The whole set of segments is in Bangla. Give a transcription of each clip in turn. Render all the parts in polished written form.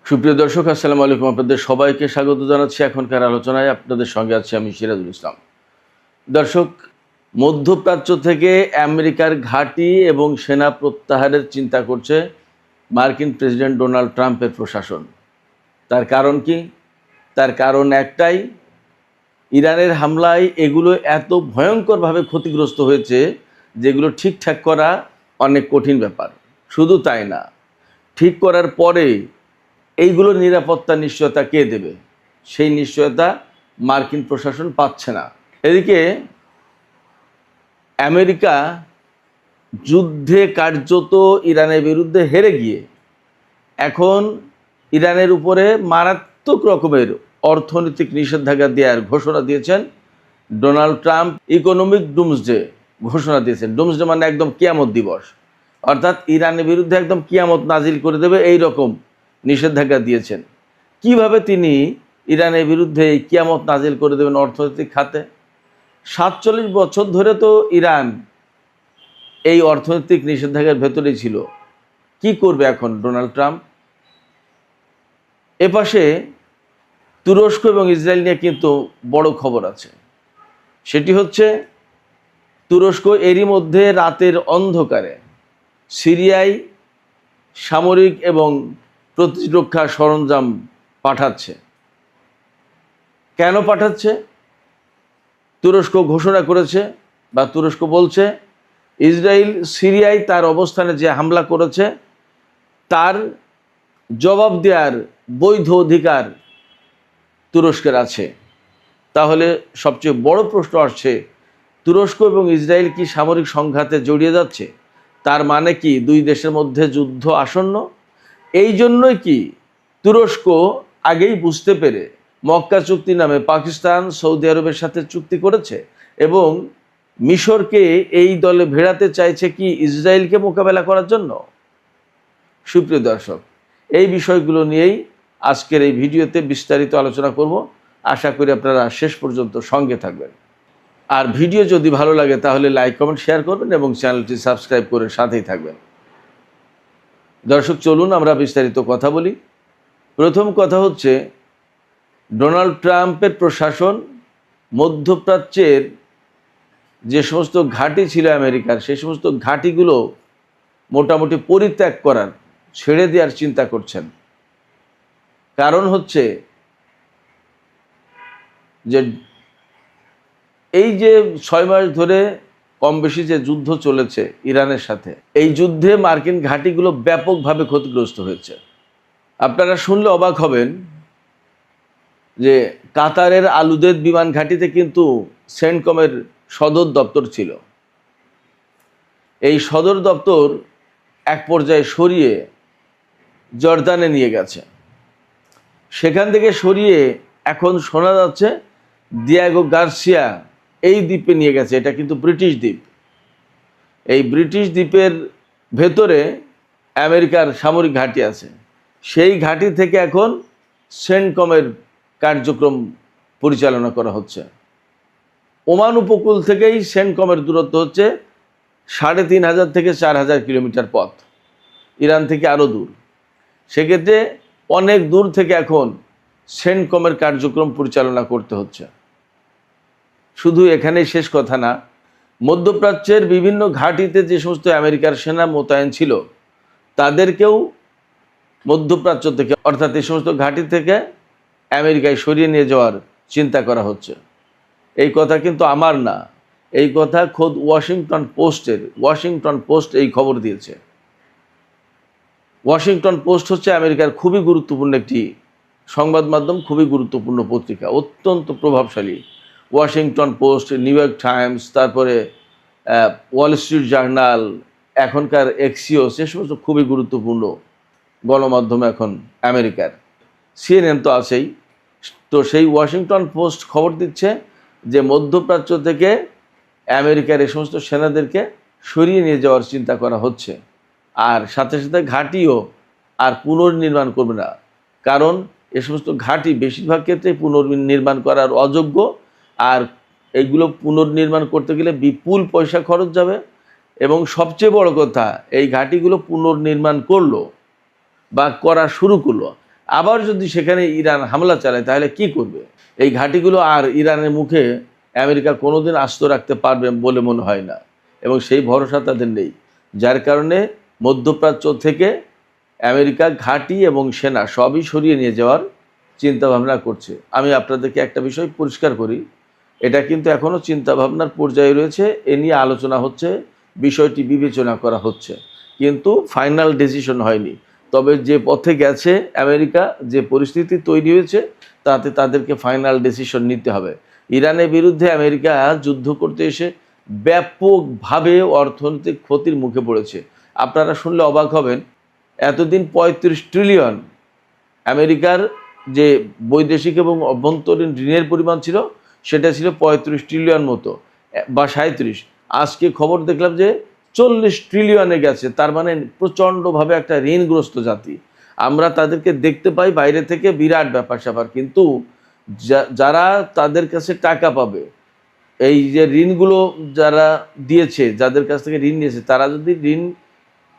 সুপ্রিয় দর্শক, আসসালামু আলাইকুম। আপনাদের সবাইকে স্বাগত জানাচ্ছি এখনকার আলোচনায়। আপনাদের সঙ্গে আছি আমি সিরাজুল ইসলাম। দর্শক, মধ্যপ্রাচ্য থেকে আমেরিকার ঘাঁটি এবং সেনা প্রত্যাহারের চিন্তা করছে মার্কিন প্রেসিডেন্ট ডোনাল্ড ট্রাম্পের প্রশাসন। তার কারণ কি? তার কারণ একটাই, ইরানের হামলায় এগুলো এত ভয়ঙ্করভাবে ক্ষতিগ্রস্ত হয়েছে যেগুলো ঠিকঠাক করা অনেক কঠিন ব্যাপার। শুধু তাই না, ঠিক করার পরে এইগুলোর নিরাপত্তা নিশ্চয়তা কে দেবে? সেই নিশ্চয়তা মার্কিন প্রশাসন পাচ্ছে না। এদিকে আমেরিকা যুদ্ধে কার্যত ইরানের বিরুদ্ধে হেরে গিয়ে এখন ইরানের উপরে মারাত্মক রকমের অর্থনৈতিক নিষেধাজ্ঞা দেওয়ার ঘোষণা দিয়েছেন ডোনাল্ড ট্রাম্প। ইকোনমিক ডুমসডে ঘোষণা দিয়েছেন। ডুমসডে মানে একদম কিয়ামত দিবস, অর্থাৎ ইরানের বিরুদ্ধে একদম কিয়ামত নাজিল করে দেবে এই রকম নিষেধাজ্ঞা দিয়েছেন। কিভাবে তিনি ইরানের বিরুদ্ধে এই কিয়ামত নাজিল করে দেবেন অর্থনৈতিক খাতে? ৪৭ বছর ধরে তো ইরান এই অর্থনৈতিক নিষেধাজ্ঞার ভেতরেই ছিল। কি করবে এখন ডোনাল্ড ট্রাম্প? এপাশে তুরস্ক এবং ইসরায়েল নিয়ে কিন্তু বড় খবর আছে। সেটি হচ্ছে, তুরস্ক এরই মধ্যে রাতের অন্ধকারে সিরিয়ায় সামরিক এবং প্রতিরক্ষা সরঞ্জাম পাঠাচ্ছে। কেন পাঠাচ্ছে? তুরস্ক ঘোষণা করেছে বা তুরস্ক বলছে, ইসরায়েল সিরিয়ায় তার অবস্থানে যে হামলা করেছে তার জবাব দেওয়ার বৈধ অধিকার তুরস্কের আছে। তাহলে সবচেয়ে বড় প্রশ্ন আসছে, তুরস্ক এবং ইসরায়েল কি সামরিক সংঘাতে জড়িয়ে যাচ্ছে? তার মানে কি দুই দেশের মধ্যে যুদ্ধ আসন্ন? এই জন্যই কি তুরস্ক আগেই বুঝতে পেরে মক্কা চুক্তি নামে পাকিস্তান সৌদি আরবের সাথে চুক্তি করেছে এবং মিশরকে এই দলে ভেড়াতে চাইছে কি ইসরায়েলকে মোকাবেলা করার জন্য? সুপ্রিয় দর্শক, এই বিষয়গুলো নিয়েই আজকের এই ভিডিওতে বিস্তারিত আলোচনা করব। আশা করি আপনারা শেষ পর্যন্ত সঙ্গে থাকবেন। আর ভিডিও যদি ভালো লাগে তাহলে লাইক, কমেন্ট, শেয়ার করবেন এবং চ্যানেলটি সাবস্ক্রাইব করে সাথেই থাকবেন। দর্শক, চলুন আমরা বিস্তারিত কথা বলি। প্রথম কথা হচ্ছে, ডোনাল্ড ট্রাম্পের প্রশাসন মধ্যপ্রাচ্যের যে সমস্ত ঘাঁটি ছিল আমেরিকার, সেই সমস্ত ঘাঁটিগুলো মোটামুটি পরিত্যাগ করার, ছেড়ে দেওয়ার চিন্তা করছেন। কারণ হচ্ছে যে এই যে 6 মাস ধরে কম বেশি যে যুদ্ধ চলেছে ইরানের সাথে, এই যুদ্ধে মার্কিন ঘাঁটিগুলো ব্যাপকভাবে ক্ষতিগ্রস্ত হয়েছে। আপনারা শুনলে অবাক হবেন যে কাতারের আলুদেদ বিমান ঘাঁটিতে কিন্তু সেন্টকমের সদর দপ্তর ছিল। এই সদর দপ্তর এক পর্যায়ে সরিয়ে জর্দানে নিয়ে গেছে। সেখান থেকে সরিয়ে এখন শোনা যাচ্ছে দিয়েগো গার্সিয়া এই দ্বীপে নিয়ে গেছে। এটা কিন্তু ব্রিটিশ দ্বীপ। এই ব্রিটিশ দ্বীপের ভেতরে আমেরিকার সামরিক ঘাঁটি আছে। সেই ঘাঁটি থেকে এখন সেন্টকমের কার্যক্রম পরিচালনা করা হচ্ছে। ওমান উপকূল থেকেই সেন্টকমের দূরত্ব হচ্ছে 3500 থেকে 4000 কিলোমিটার পথ। ইরান থেকে আরও দূর। সেক্ষেত্রে অনেক দূর থেকে এখন সেন্টকমের কার্যক্রম পরিচালনা করতে হচ্ছে। শুধু এখানেই শেষ কথা না, মধ্যপ্রাচ্যের বিভিন্ন ঘাঁটিতে যে সমস্ত আমেরিকার সেনা মোতায়েন ছিল তাদেরকেও মধ্যপ্রাচ্য থেকে, অর্থাৎ এই সমস্ত ঘাঁটি থেকে আমেরিকায় সরিয়ে নিয়ে যাওয়ার চিন্তা করা হচ্ছে। এই কথা কিন্তু আমার না, এই কথা খোদ ওয়াশিংটন পোস্ট এই খবর দিয়েছে। ওয়াশিংটন পোস্ট হচ্ছে আমেরিকার খুবই গুরুত্বপূর্ণ একটি সংবাদ মাধ্যম, খুবই গুরুত্বপূর্ণ পত্রিকা, অত্যন্ত প্রভাবশালী। Washington post, new York Times, তারপরে ওয়াল স্ট্রিট জার্নাল, এখনকার এক্সিওস, সে সমস্ত খুবই গুরুত্বপূর্ণ গণমাধ্যম এখন আমেরিকার। সিএনএন তো আছেই। তো সেই ওয়াশিংটন পোস্ট খবর দিচ্ছে যে মধ্যপ্রাচ্য থেকে আমেরিকার এই সমস্ত সেনাদেরকে সরিয়ে নিয়ে যাওয়ার চিন্তা করা হচ্ছে। আর সাথে সাথে ঘাঁটিও আর পুনর্নির্মাণ করবে না, কারণ এ সমস্ত ঘাঁটি বেশিরভাগ ক্ষেত্রে পুনর্নির্মাণ করার অযোগ্য। আর এইগুলো পুনর্নির্মাণ করতে গেলে বিপুল পয়সা খরচ যাবে। এবং সবচেয়ে বড় কথা, এই ঘাঁটিগুলো পুনর্নির্মাণ করলো বা করা শুরু করলো, আবার যদি সেখানে ইরান হামলা চালায় তাহলে কি করবে? এই ঘাঁটিগুলো আর ইরানের মুখে আমেরিকা কোনোদিন আস্ত রাখতে পারবে বলে মনে হয় না, এবং সেই ভরসা তাদের নেই। যার কারণে মধ্যপ্রাচ্য থেকে আমেরিকা ঘাঁটি এবং সেনা সবই সরিয়ে নিয়ে যাওয়ার চিন্তাভাবনা করছে। আমি আপনাদেরকে একটা বিষয় পরিষ্কার করি, এটা কিন্তু এখনও চিন্তাভাবনার পর্যায়ে রয়েছে, এ নিয়ে আলোচনা হচ্ছে, বিষয়টি বিবেচনা করা হচ্ছে, কিন্তু ফাইনাল ডিসিশন হয়নি। তবে যে পথে গেছে আমেরিকা, যে পরিস্থিতি তৈরি হয়েছে, তাতে তাদেরকে ফাইনাল ডিসিশন নিতে হবে। ইরানের বিরুদ্ধে আমেরিকা যুদ্ধ করতে এসে ব্যাপকভাবে অর্থনৈতিক ক্ষতির মুখে পড়েছে। আপনারা শুনলে অবাক হবেন, এতদিন ৩৫ ট্রিলিয়ন আমেরিকার যে বৈদেশিক এবং অভ্যন্তরীণ ঋণের পরিমাণ ছিল, সেটা ছিল ৩৫ ট্রিলিয়ন মতো বা ৩৭। আজকে খবর দেখলাম যে ৪০ ট্রিলিয়নে গেছে। তার মানে প্রচণ্ডভাবে একটা ঋণগ্রস্ত জাতি। আমরা তাদেরকে দেখতে পাই বাইরে থেকে, বিরাট ব্যাপার স্যাপার, কিন্তু যারা তাদের কাছে টাকা পাবে, এই যে ঋণগুলো যারা দিয়েছে, যাদের কাছ থেকে ঋণ নিয়েছে, তারা যদি ঋণ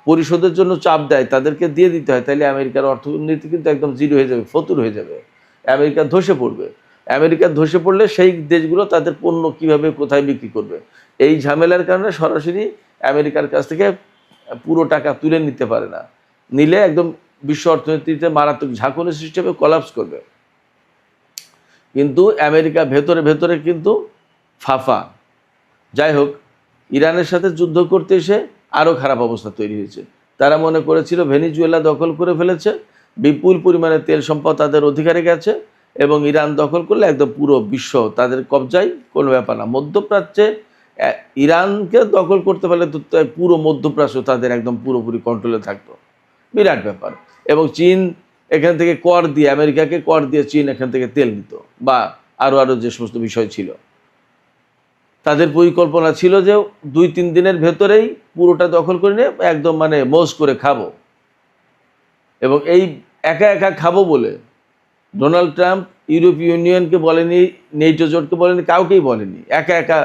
পরিশোধের জন্য চাপ দেয়, তাদেরকে দিয়ে দিতে হয়, তাহলে আমেরিকার অর্থনীতি কিন্তু একদম জিরো হয়ে যাবে, ফতুর হয়ে যাবে, আমেরিকা ধসে পড়বে। আমেরিকা ধসে পড়লে সেই দেশগুলো তাদের পণ্য কিভাবে কোথায় বিক্রি করবে? এই ঝামেলার কারণে সরাসরি আমেরিকার কাছ থেকে পুরো টাকা তুলে নিতে পারে না, নিলে একদম বিশ্ব অর্থনীতিতে মারাত্মক ঝাঁকুনি সৃষ্টি হবে, কলাপস করবে। কিন্তু আমেরিকা ভেতরে ভেতরে কিন্তু ফাফা। যাই হোক, ইরানের সাথে যুদ্ধ করতে এসে আরও খারাপ অবস্থা তৈরি হয়েছে। তারা মনে করেছিল ভেনিজুয়েলা দখল করে ফেলেছে, বিপুল পরিমাণে তেল সম্পদ তাদের অধিকারে গেছে, এবং ইরান দখল করলে একদম পুরো বিশ্ব তাদের কবজায়, কোনো ব্যাপার না। মধ্যপ্রাচ্যে ইরানকে দখল করতে পারলে তো পুরো মধ্যপ্রাচ্য তাদের একদম পুরোপুরি কন্ট্রোলে থাকতো, বিরাট ব্যাপার। এবং চীন এখান থেকে কর দিয়ে, আমেরিকাকে কর দিয়ে চীন এখান থেকে তেল নিত, বা আরও যে সমস্ত বিষয় ছিল। তাদের পরিকল্পনা ছিল যে ২-৩ দিনের ভেতরেই পুরোটা দখল করে নিয়ে একদম মানে মৌজ করে খাবো, এবং এই একা একা খাবো বলে ডোনাল্ড ট্রাম্প ইউরোপীয় ইউনিয়নকে বলেনি, নেটো জোটকে বলেনি, কাউকেই বলেনি। একা একা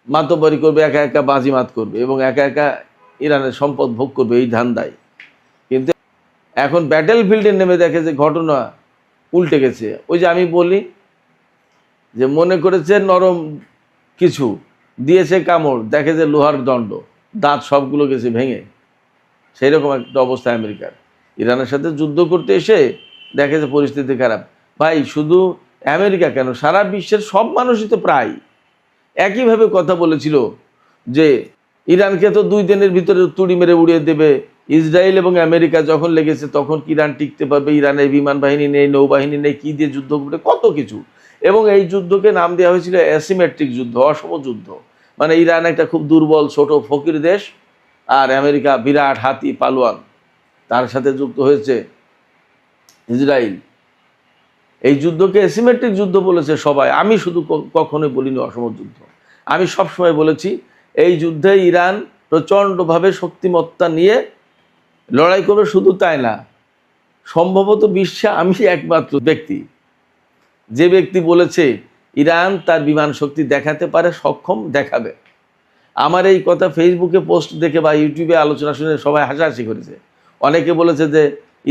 মাতব্বরি করবে, একা একা বাজিমাত করবে, এবং একা একা ইরানের সম্পদ ভোগ করবে, এই ধান্দায়। কিন্তু এখন ব্যাটেল ফিল্ডে নেমে দেখে যে ঘটনা উল্টে গেছে। ওই যে আমি বলি যে মনে করেছে নরম কিছু, দিয়েছে কামড়, দেখে যে লোহার দণ্ড, দাঁত সবগুলো গেছে ভেঙে। সেই রকম একটা অবস্থা আমেরিকার। ইরানের সাথে যুদ্ধ করতে এসে দেখে যে পরিস্থিতি খারাপ। ভাই, শুধু আমেরিকা কেন, সারা বিশ্বের সব মানুষই তো প্রায় একইভাবে কথা বলেছিল যে ইরানকে তো 2 দিনের ভিতরে তুড়ি মেরে উড়িয়ে দেবে। ইসরায়েল এবং আমেরিকা যখন লেগেছে, তখন কি ইরান টিকতে পারবে? ইরানের বিমান বাহিনী নেই, নৌবাহিনী নেই, কী দিয়ে যুদ্ধ করবে, কত কিছু। এবং এই যুদ্ধকে নাম দেওয়া হয়েছিল অ্যাসিমেট্রিক যুদ্ধ, অসম যুদ্ধ। মানে ইরান একটা খুব দুর্বল ছোট ফকির দেশ, আর আমেরিকা বিরাট হাতি পালোয়ান, তার সাথে যুক্ত হয়েছে ইসরায়েল। এই যুদ্ধকে অ্যাসিমেট্রিক যুদ্ধ বলেছে সবাই, আমি শুধু কখনোই বলিনি অসম যুদ্ধ। আমি সবসময় বলেছি এই যুদ্ধে ইরান প্রচণ্ডভাবে শক্তিমত্তা নিয়ে লড়াই করবে। শুধু তাই না, সম্ভবত বিশ্বে আমি একমাত্র ব্যক্তি যে ব্যক্তি বলেছে ইরান তার বিমান শক্তি দেখাতে পারে, সক্ষম, দেখাবে। আমার এই কথা ফেসবুকে পোস্ট দেখে বা ইউটিউবে আলোচনা শুনে সবাই হাসাহাসি করেছে। অনেকে বলেছে যে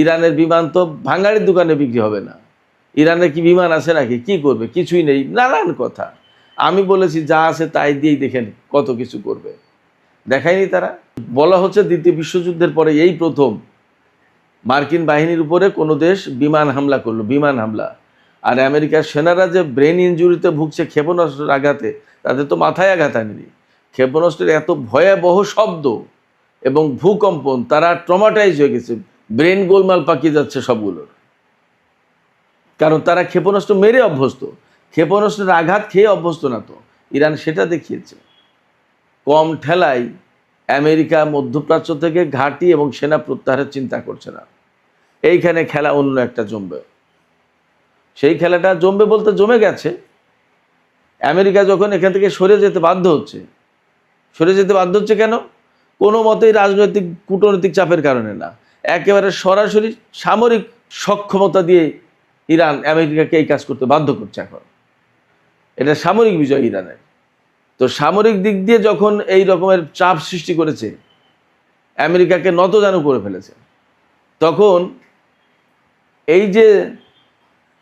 ইরানের বিমান তো ভাঙাড়ির দোকানে বিক্রি হবে না, ইরানের কি বিমান আছে নাকি, কি করবে, কিছুই নেই, নানান কথা। আমি বলেছি যা আছে তাই দিয়েই দেখেন কত কিছু করবে, দেখায়নি তারা। বলা হচ্ছে দ্বিতীয় বিশ্বযুদ্ধের পরে এই প্রথম মার্কিন বাহিনীর উপরে কোনো দেশ বিমান হামলা করলো, বিমান হামলা। আর আমেরিকার সেনারা যে ব্রেন ইনজুরিতে ভুগছে ক্ষেপণাস্ত্রের আঘাতে, তাদের তো মাথায় আঘাত আনেনি, ক্ষেপণাস্ত্রের এত ভয়াবহ শব্দ এবং ভূকম্পন, তারা ট্রমাটাইজ হয়ে গেছে, ব্রেন গোলমাল পাকিয়ে যাচ্ছে সবগুলোর। কারণ তারা ক্ষেপণাস্ত্র মেরে অভ্যস্ত, ক্ষেপণাস্ত্রের আঘাত খেয়ে অভ্যস্ত না। তো ইরান সেটা দেখিয়েছে। কম ঠেলায় আমেরিকা মধ্যপ্রাচ্য থেকে ঘাঁটি এবং সেনা প্রত্যাহারের চিন্তা করছে না। এইখানে খেলা অন্য একটা জমবে। সেই খেলাটা জমবে বলতে জমে গেছে। আমেরিকা যখন এখান থেকে সরে যেতে বাধ্য হচ্ছে, কেন? কোনো মতেই রাজনৈতিক কূটনৈতিক চাপের কারণে না, একেবারে সরাসরি সামরিক সক্ষমতা দিয়ে ইরান আমেরিকাকে এই কাজ করতে বাধ্য করছে। এখন এটা সামরিক বিজয় ইরানের। তো সামরিক দিক দিয়ে যখন এই রকমের চাপ সৃষ্টি করেছে, আমেরিকাকে নতজানু করে ফেলেছে, তখন এই যে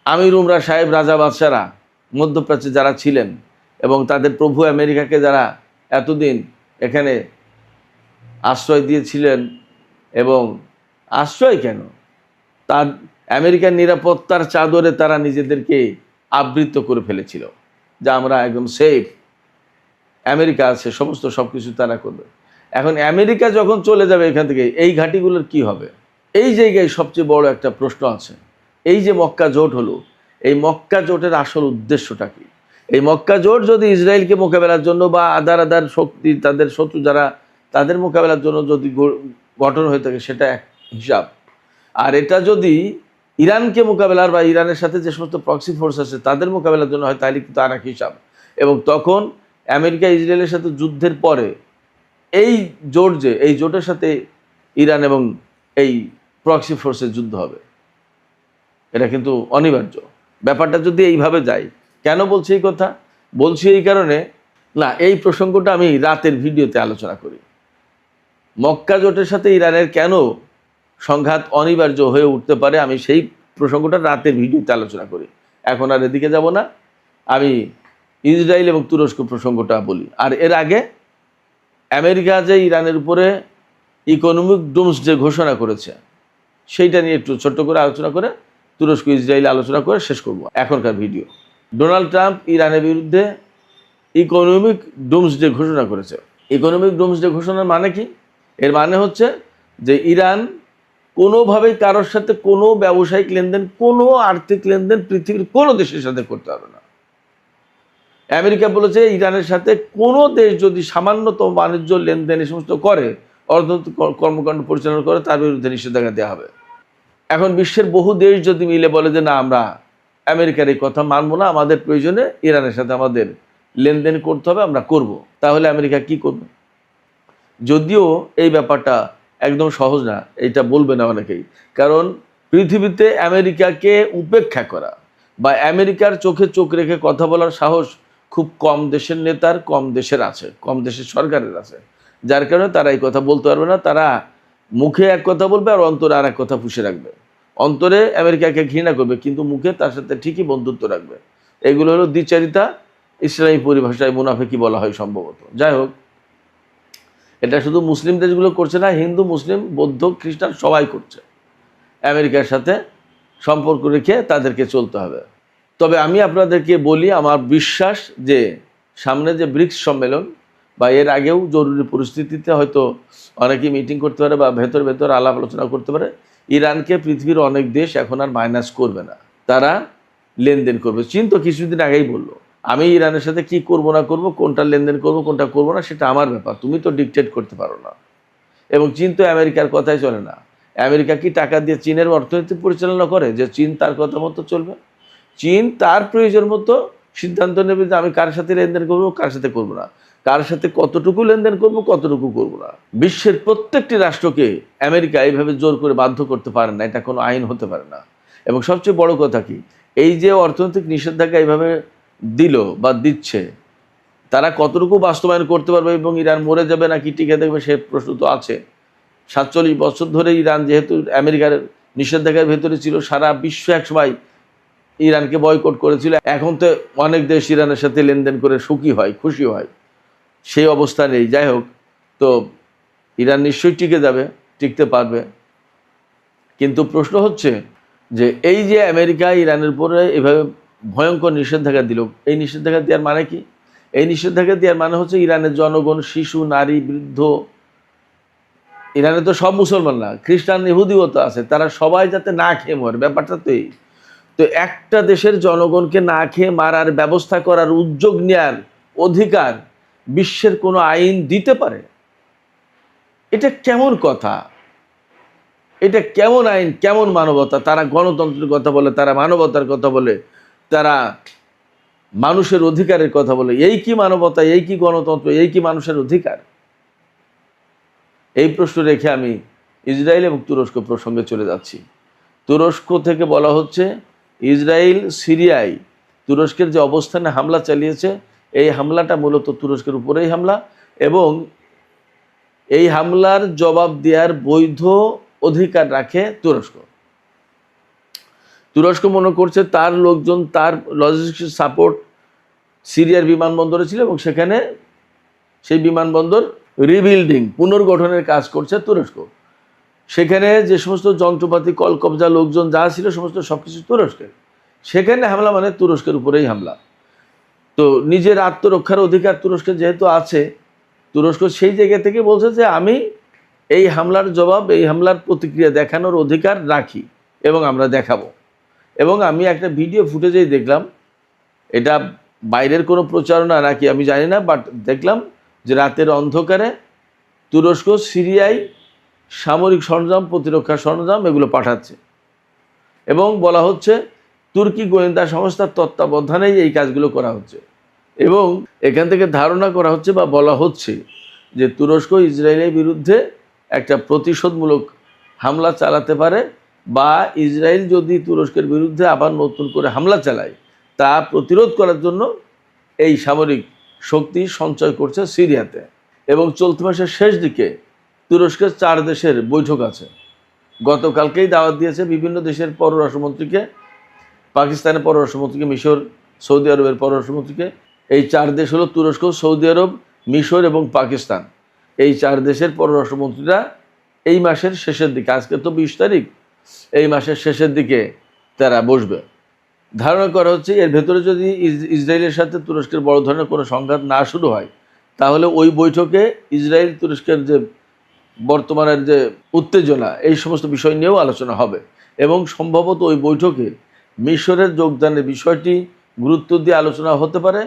আমির উমরা সাহেব, রাজা বাদশারা মধ্যপ্রাচ্যে যারা ছিলেন এবং তাদের প্রভু আমেরিকাকে যারা এতদিন এখানে আশ্রয় দিয়েছিলেন, এবং আশ্রয় কেন, তার আমেরিকার নিরাপত্তার চাদরে তারা নিজেদেরকে আবৃত করে ফেলেছিল যে আমরা একদম সেফ, আমেরিকা আছে, সমস্ত সব কিছু তারা করবে। এখন আমেরিকা যখন চলে যাবে এখান থেকে, এই ঘাঁটিগুলোর কি হবে? এই জায়গায় সবচেয়ে বড় একটা প্রশ্ন আছে। এই যে মক্কা জোট হলো, এই মক্কা জোটের আসল উদ্দেশ্যটা কি? এই মক্কা জোট যদি ইসরায়েলকে মোকাবেলার জন্য বা আদার শক্তি, তাদের শত্রু যারা, তাদের মোকাবেলার জন্য যদি গঠন হয়ে থাকে, সেটা এক হিসাব। আর এটা যদি ইরানকে মোকাবেলার বা ইরানের সাথে যে সমস্ত প্রক্সি ফোর্স আছে তাদের মোকাবেলার জন্য হয়, তাহলে কিন্তু আর এক হিসাব। এবং তখন আমেরিকা ইসরায়েলের সাথে যুদ্ধের পরে এই জোট, যে এই জোটের সাথে ইরান এবং এই প্রক্সি ফোর্সের যুদ্ধ হবে, এটা কিন্তু অনিবার্য। ব্যাপারটা যদি এইভাবে যায়, কেন বলছি এই কথা? বলছি এই কারণে, না, এই প্রসঙ্গটা আমি রাতের ভিডিওতে আলোচনা করি। মক্কা জোটের সাথে ইরানের কেন সংঘাত অনিবার্য হয়ে উঠতে পারে, আমি সেই প্রসঙ্গটা রাতের ভিডিওতে আলোচনা করি। এখন আর এদিকে যাব না, আমি ইসরায়েল এবং তুরস্ক প্রসঙ্গটা বলি। আর এর আগে আমেরিকা যে ইরানের উপরে ইকোনমিক ডোমসডে ঘোষণা করেছে, সেইটা নিয়ে একটু ছোট্ট করে আলোচনা করে তুরস্ক ইসরায়েল আলোচনা করে শেষ করব এখনকার ভিডিও। ডোনাল্ড ট্রাম্প ইরানের বিরুদ্ধে ইকোনমিক ডোমসডে ঘোষণা করেছে। ইকোনমিক ডোমসডে ঘোষণার মানে কি? এর মানে হচ্ছে যে ইরান কোনোভাবেই কারোর সাথে কোনো ব্যবসায়িক লেনদেন, কোনো আর্থিক লেনদেন পৃথিবীর কোনো দেশের সাথে করতে হবে না। আমেরিকা বলেছে ইরানের সাথে কোনো দেশ যদি সামান্যতম বাণিজ্য লেনদেন এই সমস্ত করে, অর্থনৈতিক কর্মকাণ্ড পরিচালনা করে, তার বিরুদ্ধে নিষেধাজ্ঞা দেওয়া হবে। এখন বিশ্বের বহু দেশ যদি মিলে বলে যে না, আমরা আমেরিকার এই কথা মানব না, আমাদের প্রয়োজনে ইরানের সাথে আমাদের লেনদেন করতে হবে, আমরা করব, তাহলে আমেরিকা কি করবে? যদিও এই ব্যাপারটা একদম সহজ না, এটা বলবে না অনেকেই, কারণ পৃথিবীতে আমেরিকাকে উপেক্ষা করা বা আমেরিকার চোখে চোখ রেখে কথা বলার সাহস খুব কম দেশের নেতার, কম দেশের আছে, কম দেশের সরকারের আছে, যার কারণে তারা এই কথা বলতে পারবে না। তারা মুখে এক কথা বলবে আর অন্তরে আর এক কথা পুষে রাখবে। অন্তরে আমেরিকাকে ঘৃণা করবে, কিন্তু মুখে তার সাথে ঠিকই বন্ধুত্ব রাখবে। এগুলো হলো দ্বিচারিতা, ইসলামী পরিভাষায় মুনাফিকি বলা হয় সম্ভবত। যাই হোক, এটা শুধু মুসলিম দেশগুলো করছে না, হিন্দু, মুসলিম, বৌদ্ধ, খ্রিস্টান সবাই করছে। আমেরিকার সাথে সম্পর্ক রেখে তাদেরকে চলতে হবে। তবে আমি আপনাদেরকে বলি, আমার বিশ্বাস যে সামনে যে ব্রিক্স সম্মেলন বা এর আগেও জরুরি পরিস্থিতিতে হয়তো অনেকেই মিটিং করতে পারে বা ভেতর ভেতর আলাপ আলোচনা করতে পারে, ইরানকে পৃথিবীর অনেক দেশ এখন আর মাইনাস করবে না, তারা লেনদেন করবে। চীন তো কিছুদিন আগেই বললো, আমি ইরানের সাথে কি করব না করব, কোনটা লেনদেন করব কোনটা করব না, সেটা আমার ব্যাপার, তুমি তো ডিকটেট করতে পারো না। এবং চীন তো আমেরিকার কথাই চলে না। আমেরিকা কি টাকা দিয়ে চীনের অর্থনীতি পরিচালনা করে যে চীন তার কথা মতো চলবে? চীন তার প্রয়োজন মতো সিদ্ধান্ত নেবে যে আমি কার সাথে লেনদেন করবো, কার সাথে করবো না, কার সাথে কতটুকু লেনদেন করব, কতটুকু করবো না। বিশ্বের প্রত্যেকটি রাষ্ট্রকে আমেরিকা এইভাবে জোর করে বাধ্য করতে পারে না, এটা কোনো আইন হতে পারে না। এবং সবচেয়ে বড় কথা কি, এই যে অর্থনৈতিক নিষেধাজ্ঞা এইভাবে দিল বা দিচ্ছে, তারা কতটুকু বাস্তবায়ন করতে পারবে এবং ইরান মরে যাবে নাকি টিকে থাকবে, সে প্রশ্ন তো আছে। 47 বছর ধরে ইরান যেহেতু আমেরিকার নিষেধাজ্ঞার ভেতরে ছিল, সারা বিশ্ব একসময় ইরানকে বয়কট করেছিল। এখন তো অনেক দেশ ইরানের সাথে লেনদেন করে সুখী হয়, খুশি হয়, সেই অবস্থা নেই। যাই হোক, তো ইরান নিশ্চয়ই টিকে যাবে, টিকতে পারবে। কিন্তু প্রশ্ন হচ্ছে যে এই যে আমেরিকা ইরানের উপরে এভাবে ভয়ঙ্কর নিষেধাজ্ঞা দিল, এই নিষেধাজ্ঞা দেওয়ার মানে কি? এই নিষেধাজ্ঞা দেওয়ার মানে হচ্ছে ইরানের জনগণ, শিশু, নারী, বৃদ্ধ, ইরানে তো সব মুসলমান না, খ্রিস্টান, ইহুদিও তো আছে, তারা সবাই যাতে না খেয়ে মরে, ব্যাপারটা তো এই। তো একটা দেশের জনগণকে না খেয়ে মারার ব্যবস্থা করার, উদ্যোগ নেওয়ার অধিকার বিশ্বের কোনো আইন দিতে পারে? এটা কেমন কথা? এটা কেমন আইন, কেমন মানবতা? তারা গণতন্ত্রের কথা বলে, তারা মানবতার কথা বলে, তারা মানুষের অধিকারের কথা বলে। এই কি মানবতা, এই কি গণতন্ত্র, এই কি মানুষের অধিকার? এই প্রশ্ন রেখে আমি ইসরায়েল এবং তুরস্ক প্রসঙ্গে চলে যাচ্ছি। তুরস্ক থেকে বলা হচ্ছে ইসরায়েল সিরিয়ায় তুরস্কের যে অবস্থানে হামলা চালিয়েছে, এই হামলাটা মূলত তুরস্কের উপরেই হামলা, এবং এই হামলার জবাব দেওয়ার বৈধ অধিকার রাখে তুরস্ক। তুরস্ক মনে করছে তার লোকজন, তার লজিস্টিক্স সাপোর্ট সিরিয়ার বিমানবন্দরে ছিল এবং সেখানে সেই বিমানবন্দর রিবিল্ডিং, পুনর্গঠনের কাজ করছে তুরস্ক। সেখানে যে সমস্ত যন্ত্রপাতি, কলকবজা, লোকজন যা ছিল সমস্ত সবকিছু তুরস্কের। সেখানে হামলা মানে তুরস্কের উপরেই হামলা। তো নিজের আত্মরক্ষার অধিকার তুরস্কের যেহেতু আছে, তুরস্ক সেই জায়গা থেকে বলছে যে আমি এই হামলার জবাব, এই হামলার প্রতিক্রিয়া দেখানোর অধিকার রাখি এবং আমরা দেখাবো। এবং আমি একটা ভিডিও ফুটেজেই দেখলাম, এটা বাইরের কোনো প্রচারণা নাকি আমি জানি না, বাট দেখলাম যে রাতের অন্ধকারে তুরস্ক সিরিয়ায় সামরিক সরঞ্জাম, প্রতিরক্ষা সরঞ্জাম এগুলো পাঠাচ্ছে এবং বলা হচ্ছে তুর্কি গোয়েন্দা সংস্থার তত্ত্বাবধানেই এই কাজগুলো করা হচ্ছে। এবং এখান থেকে ধারণা করা হচ্ছে বা বলা হচ্ছে যে তুরস্ক ইসরায়েলের বিরুদ্ধে একটা প্রতিশোধমূলক হামলা চালাতে পারে, বা ইসরায়েল যদি তুরস্কের বিরুদ্ধে আবার নতুন করে হামলা চালায় তা প্রতিরোধ করার জন্য এই সামরিক শক্তি সঞ্চয় করছে সিরিয়াতে। এবং চলতি মাসের শেষ দিকে তুরস্কের 4 দেশের বৈঠক আছে। গতকালকেই দাওয়াত দিয়েছে বিভিন্ন দেশের পররাষ্ট্রমন্ত্রীকে, পাকিস্তানের পররাষ্ট্রমন্ত্রীকে, মিশর, সৌদি আরবের পররাষ্ট্রমন্ত্রীকে। এই 4 দেশ হলো তুরস্ক, সৌদি আরব, মিশর এবং পাকিস্তান। এই 4 দেশের পররাষ্ট্রমন্ত্রীরা এই মাসের শেষের দিকে, আজকে তো 20 তারিখ, এই মাসের শেষের দিকে তারা বসবে। ধারণা করা হচ্ছে এর ভেতরে যদি ইসরায়েলের সাথে তুরস্কের বড় ধরনের কোনো সংঘাত না শুরু হয়, তাহলে ওই বৈঠকে ইসরায়েল তুরস্কের যে বর্তমানের যে উত্তেজনা, এই সমস্ত বিষয় নিয়েও আলোচনা হবে। এবং সম্ভবত ওই বৈঠকে মিশরের যোগদানের বিষয়টি গুরুত্ব দিয়ে আলোচনা হতে পারে,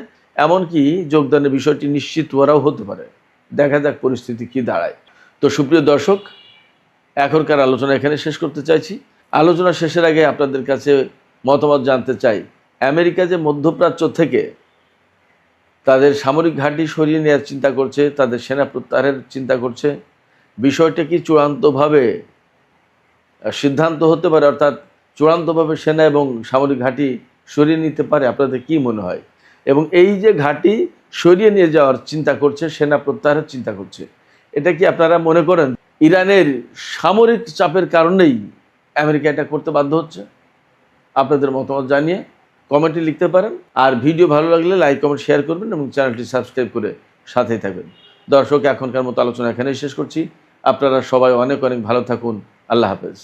এমনকি যোগদানের বিষয়টি নিশ্চিত করাও হতে পারে। দেখা যাক পরিস্থিতি কি দাঁড়ায়। তো সুপ্রিয় দর্শক, এখনকার আলোচনা এখানে শেষ করতে চাইছি। আলোচনা শেষের আগে আপনাদের কাছে মতামত জানতে চাই, আমেরিকা যে মধ্যপ্রাচ্য থেকে তাদের সামরিক ঘাঁটি সরিয়ে নেওয়ার চিন্তা করছে, তাদের সেনা প্রত্যাহারের চিন্তা করছে, বিষয়টা কি চূড়ান্তভাবে সিদ্ধান্ত হতে পারে, অর্থাৎ চূড়ান্তভাবে সেনা এবং সামরিক ঘাঁটি সরিয়ে নিতে পারে? আপনাদের কি মনে হয়? এবং এই যে ঘাঁটি সরিয়ে নিয়ে যাওয়ার চিন্তা করছে, সেনা প্রত্যাহারের চিন্তা করছে, এটা কি আপনারা মনে করেন ইরানের সামরিক চাপের কারণেই আমেরিকা এটা করতে বাধ্য হচ্ছে? আপনাদের মতামত জানিয়ে কমেন্টে লিখতে পারেন। আর ভিডিও ভালো লাগলে লাইক, কমেন্ট, শেয়ার করবেন এবং চ্যানেলটি সাবস্ক্রাইব করে সাথেই থাকবেন। দর্শক, এখনকার মতো আলোচনা এখানেই শেষ করছি। আপনারা সবাই অনেক অনেক ভালো থাকুন। আল্লাহ হাফেজ।